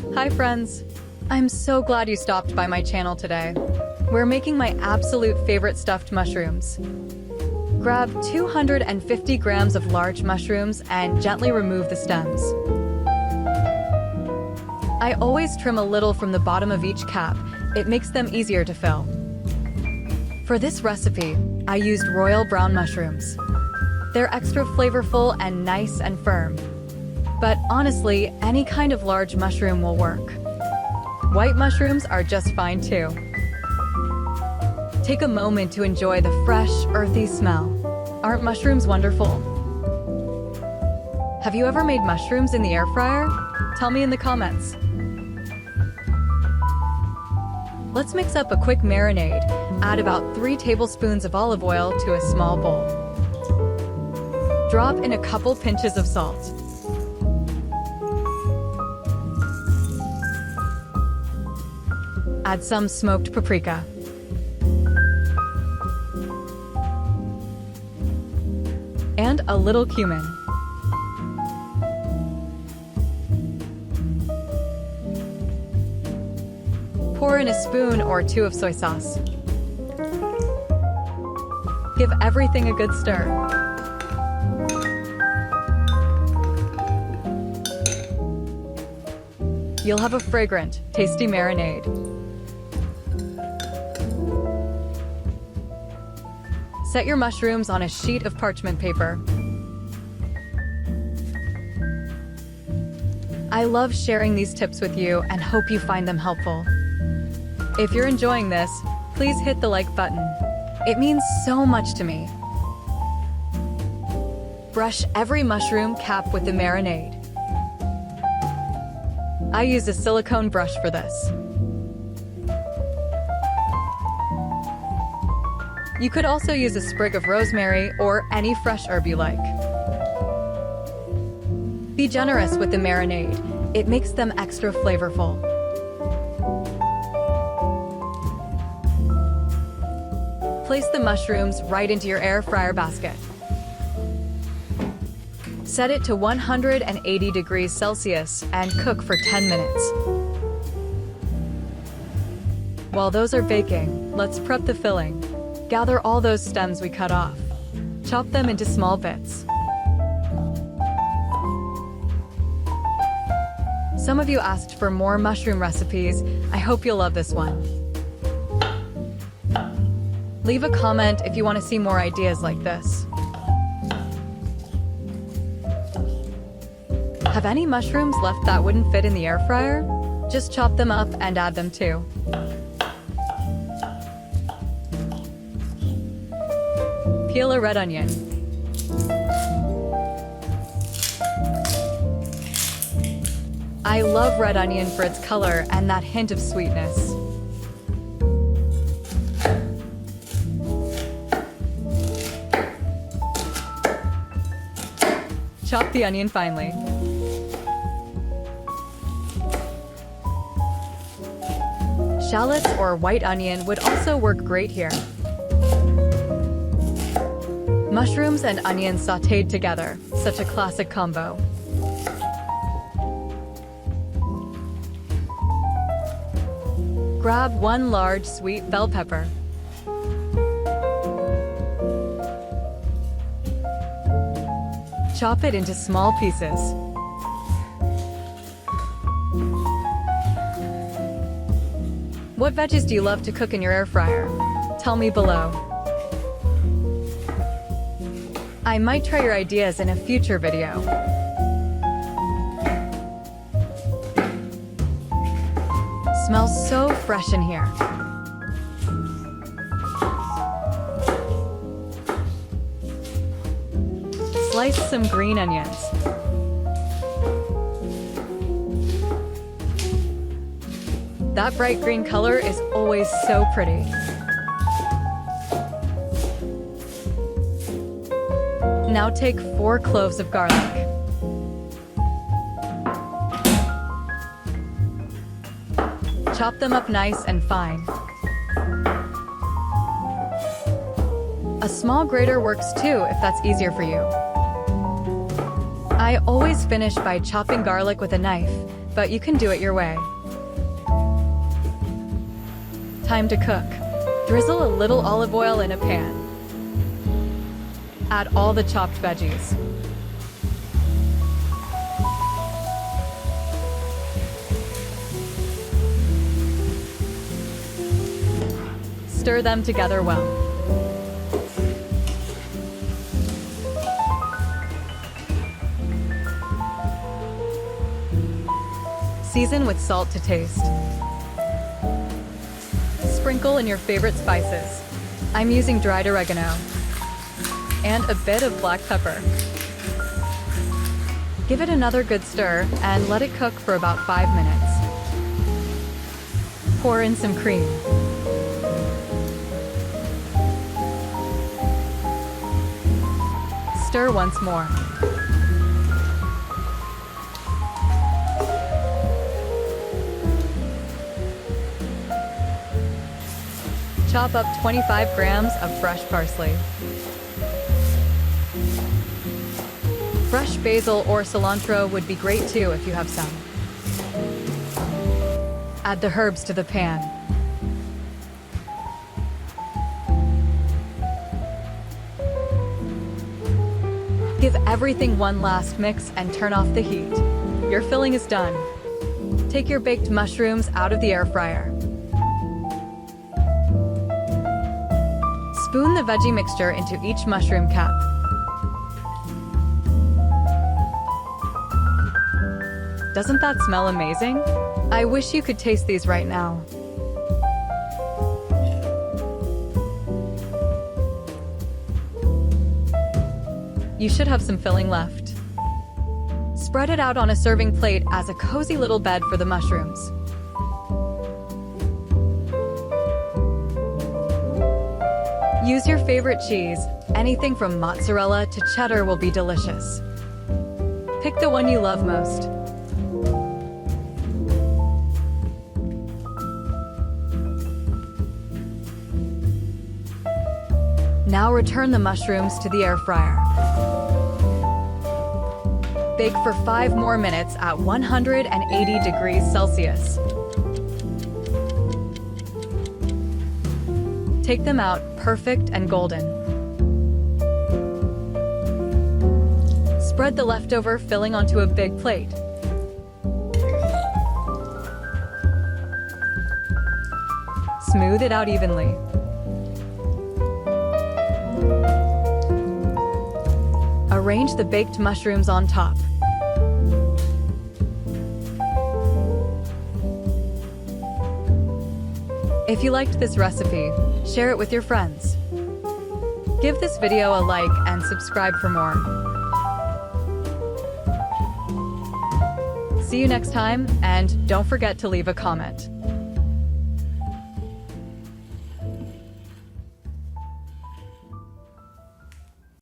Hi friends! I'm so glad you stopped by my channel today. We're making my absolute favorite stuffed mushrooms. Grab 250 grams of large mushrooms and gently remove the stems. I always trim a little from the bottom of each cap. It makes them easier to fill. For this recipe, I used royal brown mushrooms. They're extra flavorful and nice and firm. But honestly, any kind of large mushroom will work. White mushrooms are just fine too. Take a moment to enjoy the fresh, earthy smell. Aren't mushrooms wonderful? Have you ever made mushrooms in the air fryer? Tell me in the comments. Let's mix up a quick marinade. Add about 3 tablespoons of olive oil to a small bowl. Drop in a couple pinches of salt. Add some smoked paprika. And a little cumin. Pour in a spoon or 2 of soy sauce. Give everything a good stir. You'll have a fragrant, tasty marinade. Set your mushrooms on a sheet of parchment paper. I love sharing these tips with you and hope you find them helpful. If you're enjoying this, please hit the like button. It means so much to me. Brush every mushroom cap with the marinade. I use a silicone brush for this. You could also use a sprig of rosemary or any fresh herb you like. Be generous with the marinade. It makes them extra flavorful. Place the mushrooms right into your air fryer basket. Set it to 180 degrees Celsius and cook for 10 minutes. While those are baking, let's prep the filling. Gather all those stems we cut off. Chop them into small bits. Some of you asked for more mushroom recipes. I hope you'll love this one. Leave a comment if you want to see more ideas like this. Have any mushrooms left that wouldn't fit in the air fryer? Just chop them up and add them too. Peel a red onion. I love red onion for its color and that hint of sweetness. Chop the onion finely. Shallots or white onion would also work great here. Mushrooms and onions sautéed together, such a classic combo. Grab 1 large sweet bell pepper. Chop it into small pieces. What veggies do you love to cook in your air fryer? Tell me below. I might try your ideas in a future video. Smells so fresh in here. Slice some green onions. That bright green color is always so pretty. Now take 4 cloves of garlic. Chop them up nice and fine. A small grater works too if that's easier for you. I always finish by chopping garlic with a knife. but you can do it your way. Time to cook. Drizzle a little olive oil in a pan. Add all the chopped veggies. Stir them together well. Season with salt to taste. Sprinkle in your favorite spices. I'm using dried oregano and a bit of black pepper. Give it another good stir and let it cook for about 5 minutes. Pour in some cream. Stir once more. Chop up 25 grams of fresh parsley. Fresh basil or cilantro would be great too if you have some. Add the herbs to the pan. Give everything one last mix and turn off the heat. Your filling is done. Take your baked mushrooms out of the air fryer. Spoon the veggie mixture into each mushroom cap. Doesn't that smell amazing? I wish you could taste these right now. You should have some filling left. Spread it out on a serving plate as a cozy little bed for the mushrooms. Use your favorite cheese. Anything from mozzarella to cheddar will be delicious. Pick the one you love most. Now return the mushrooms to the air fryer. Bake for 5 more minutes at 180 degrees Celsius. Take them out, perfect and golden. Spread the leftover filling onto a big plate. Smooth it out evenly. Arrange the baked mushrooms on top. If you liked this recipe, share it with your friends. Give this video a like and subscribe for more. See you next time, and don't forget to leave a comment.